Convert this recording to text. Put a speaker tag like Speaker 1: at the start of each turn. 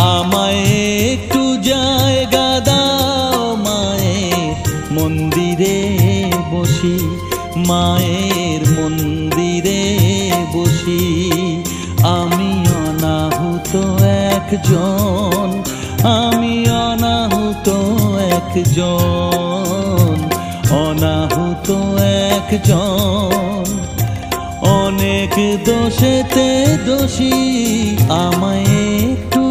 Speaker 1: আমায় একটু জায়গা দাও মায়ের মন্দিরে বসি, মায়ের মন্দিরে বসি। আমি অনাহুত একজন, আমি অনাহুত একজন, অনাহুত একজন। অনেক দোষেতে দোষী, আমায় একটু